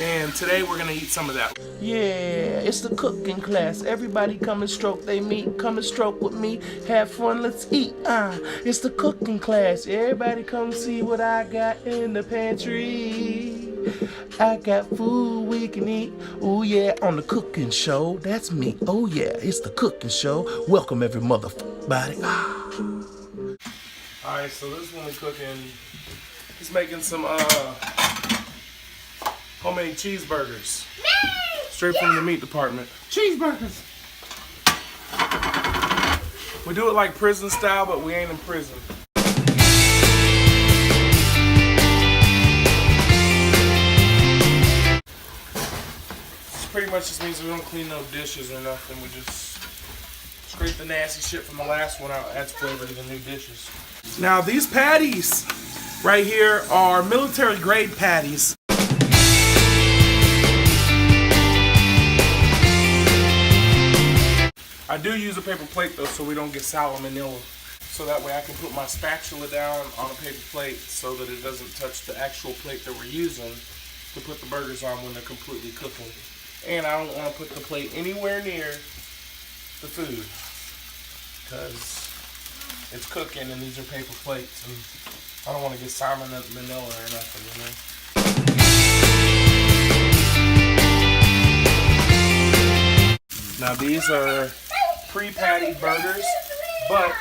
And today we're gonna eat some of that. Yeah, it's the cooking class. Everybody come and stroke they meat. Come and stroke with me. Have fun, let's eat. It's the cooking class. Everybody come see what I got in the pantry. I got food we can eat. Oh yeah, on the cooking show. That's me. Oh yeah, it's the cooking show. Welcome every motherfucking body. Alright, so this one we're cooking. He's making some homemade cheeseburgers. Straight from the meat department. Cheeseburgers. We do it like prison style, but we ain't in prison. This pretty much just means we don't clean no dishes or nothing. We just scrape the nasty shit from the last one out, adds flavor to the new dishes. Now these patties right here are military grade patties. I do use a paper plate though so we don't get salmonella. So that way I can put my spatula down on a paper plate so that it doesn't touch the actual plate that we're using to put the burgers on when they're completely cooking. And I don't want to put the plate anywhere near the food because it's cooking and these are paper plates and I don't want to get salmonella or nothing, you know? Now these are pre-patty burgers, but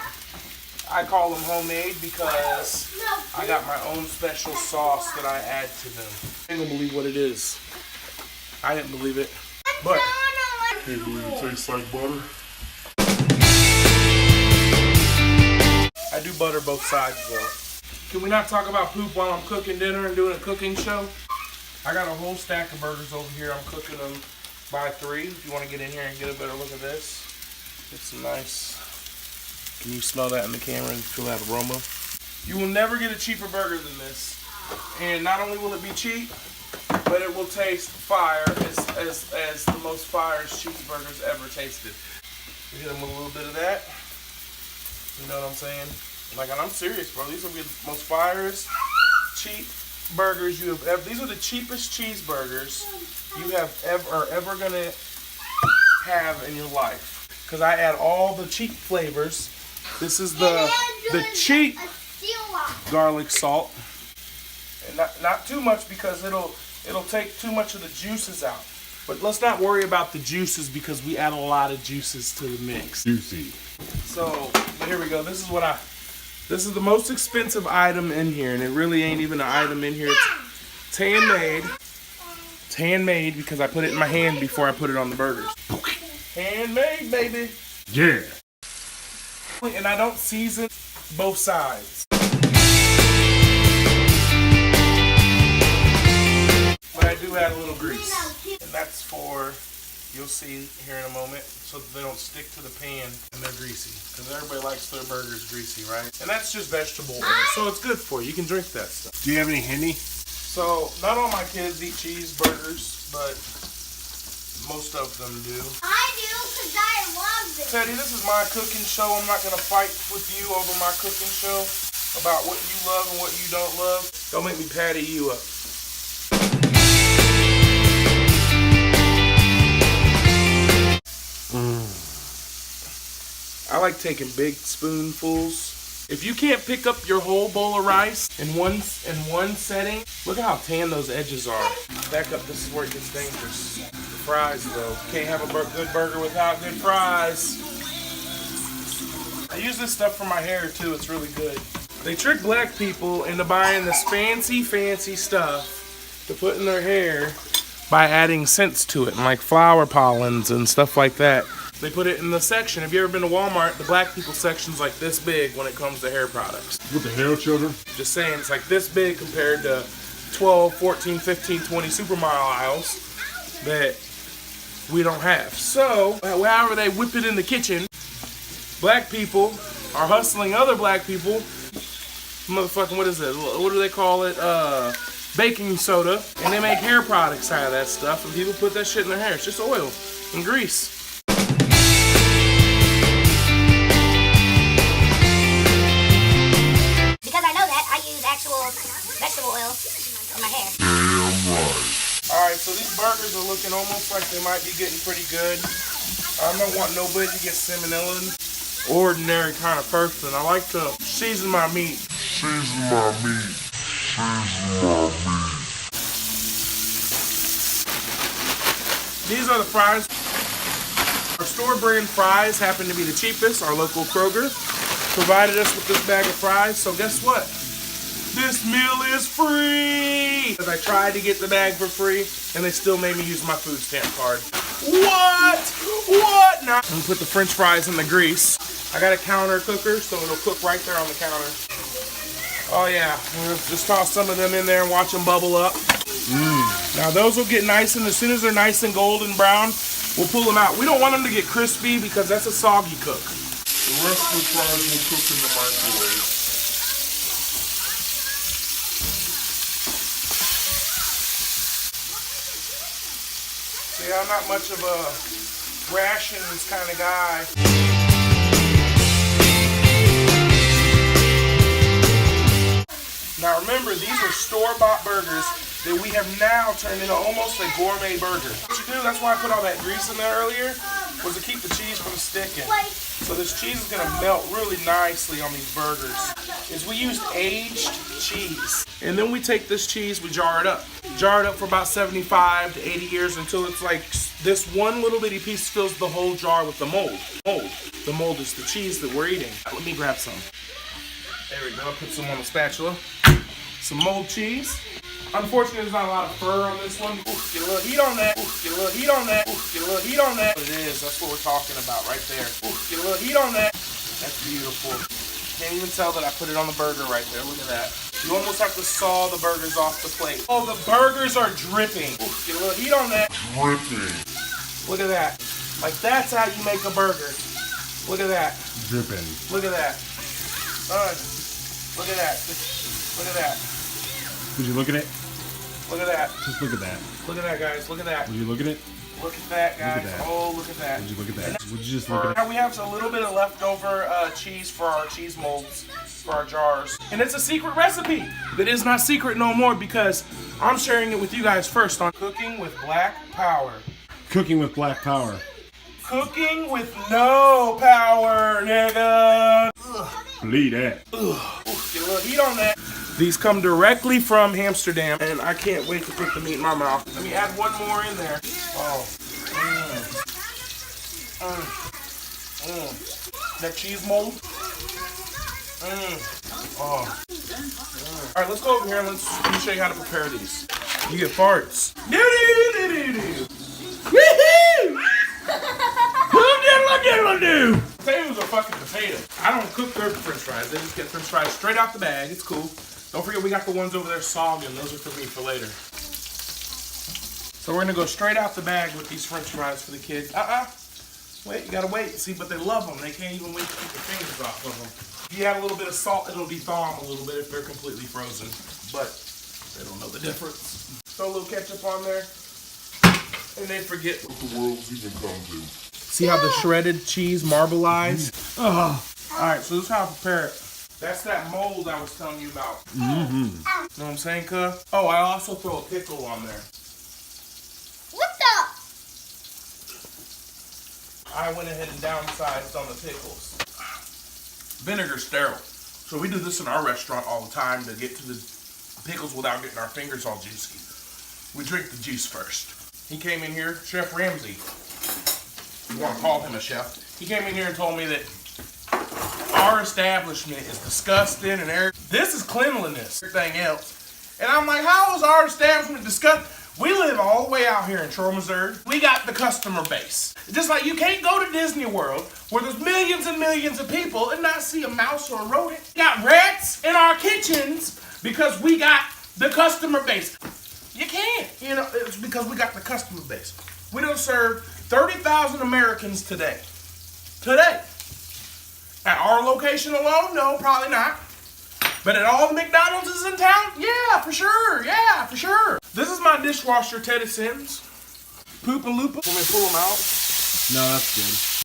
I call them homemade because I got my own special sauce that I add to them. I can't believe what it is. I didn't believe it, but Can't believe it tastes like butter. I do butter both sides though. Can we not talk about poop while I'm cooking dinner and doing a cooking show? I got a whole stack of burgers over here. I'm cooking them by 3. If you want to get in here and get a better look at this. It's nice. Can you smell that in the camera and feel that aroma? You will never get a cheaper burger than this. And not only will it be cheap, but it will taste fire as the most fire cheeseburgers ever tasted. We hit them with a little bit of that. You know what I'm saying? Like, and I'm serious, bro. These will be the most firest, cheap burgers you have ever. These are the cheapest cheeseburgers you have ever gonna have in your life. Cause I add all the cheap flavors. This is the cheap garlic salt, and not too much because it'll take too much of the juices out. But let's not worry about the juices because we add a lot of juices to the mix. Juicy. So here we go. This is the most expensive item in here, and it really ain't even an item in here. It's handmade. It's handmade because I put it in my hand before I put it on the burgers. Handmade, baby. Yeah. And I don't season both sides. But I do add a little grease. And that's for, you'll see here in a moment, so that they don't stick to the pan and they're greasy. Because everybody likes their burgers greasy, right? And that's just vegetable oil, so it's good for you. You can drink that stuff. Do you have any Henny? So, not all my kids eat cheeseburgers, but most of them do. I do, because I love it. Teddy, this is my cooking show. I'm not going to fight with you over my cooking show about what you love and what you don't love. Don't make me patty you up. I like taking big spoonfuls. If you can't pick up your whole bowl of rice in one setting, look at how tan those edges are. Back up, this is where it gets dangerous. The fries though. Can't have a good burger without good fries. I use this stuff for my hair too, it's really good. They trick black people into buying this fancy stuff to put in their hair by adding scents to it, like flower pollens and stuff like that. They put it in the section. Have you ever been to Walmart? The black people section's like this big when it comes to hair products. What the hell, children? Just saying, it's like this big compared to 12, 14, 15, 20 supermile aisles that we don't have. So, however they whip it in the kitchen, black people are hustling other black people. Motherfucking, what is it? What do they call it? Baking soda. And they make hair products out of that stuff. And people put that shit in their hair. It's just oil and grease. Because I know that, I use actual vegetable oil in my hair. Damn right. Alright, so So these burgers are looking almost like they might be getting pretty good. I don't want nobody to get salmonella. Ordinary kind of person. I like to season my meat. These are the fries. Our store brand fries happen to be the cheapest. Our local Kroger provided us with this bag of fries. So guess what? This meal is free! Because I tried to get the bag for free, and they still made me use my food stamp card. What? What? Now, I'm gonna put the french fries in the grease. I got a counter cooker, so it'll cook right there on the counter. Oh yeah, just toss some of them in there and watch them bubble up. Now those will get nice, and as soon as they're nice and golden brown, we'll pull them out. We don't want them to get crispy because that's a soggy cook. The rest of the fries will cook in the microwave. See, I'm not much of a rations kind of guy. Now remember, these are store-bought burgers that we have now turned into almost a gourmet burger. What you do, that's why I put all that grease in there earlier, was to keep the cheese from sticking. So this cheese is gonna melt really nicely on these burgers. Is we used aged cheese. And then we take this cheese, we jar it up. Jar it up for about 75 to 80 years until it's like this one little bitty piece fills the whole jar with the mold. The mold is the cheese that we're eating. Let me grab some. There we go, put some on the spatula. Some mold cheese. Unfortunately, there's not a lot of fur on this one. Ooh, get a little heat on that. Ooh, get a little heat on that. Ooh, get a little heat on that. It is, that's what we're talking about right there. Ooh, get a little heat on that. That's beautiful. Can't even tell that I put it on the burger right there. Look at that. You almost have to saw the burgers off the plate. Oh, the burgers are dripping. Ooh, get a little heat on that. Dripping. Look at that. Like, that's how you make a burger. Look at that. Dripping. Look at that. Look at that. Look at that. Would you look at it? Look at that. Just look at that. Look at that, guys. Look at that. Would you look at it? Look at that, guys. Look at that. Oh, look at that. Would you look at that? Would you just look at it? Now we have a little bit of leftover cheese for our cheese molds, for our jars. And it's a secret recipe that is not secret no more because I'm sharing it with you guys first on Cooking with Black Power. Cooking with black power. Cooking with no power, nigga. Believe that. Ugh. Ooh, get a little heat on that. These come directly from Amsterdam, and I can't wait to put the meat in my mouth. Let me add one more in there. Oh. That cheese mold. Oh. All right, let's go over here and let me show you how to prepare these. You get farts. Do-do-do-do-do. Woohoo! Diddle-a-diddle-a-doo. Potatoes are fucking potatoes. I don't cook their french fries. They just get french fries straight out the bag. It's cool. Don't forget we got the ones over there sogging. Those are for me for later. So we're gonna go straight out the bag with these french fries for the kids. Wait, you gotta wait. See, but they love them. They can't even wait to keep their fingers off of them. If you add a little bit of salt, it'll de-thaw them a little bit if they're completely frozen. But they don't know the difference. Throw a little ketchup on there. And they forget what the world's even come to. See how the shredded cheese marbleized? Oh. Alright, so this is how I prepare it. That's that mold I was telling you about. Know what I'm saying, cuz? Oh, I also throw a pickle on there. What the? I went ahead and downsized on the pickles. Vinegar's sterile. So we do this in our restaurant all the time to get to the pickles without getting our fingers all juicy. We drink the juice first. He came in here, Chef Ramsay. You want to call him a chef? He came in here and told me that our establishment is disgusting and this is cleanliness, everything else. And I'm like, how is our establishment disgusting? We live all the way out here in Troy, Missouri. We got the customer base. Just like you can't go to Disney World where there's millions and millions of people and not see a mouse or a rodent. We got rats in our kitchens because we got the customer base. You can't, you know, it's because we got the customer base. We don't serve 30,000 Americans today. Today. At our location alone, no, probably not. But at all the McDonald's in town, yeah, for sure, yeah, for sure. This is my dishwasher, Teddy Sims. Poop and Loopa. Let me pull them out. No, that's good.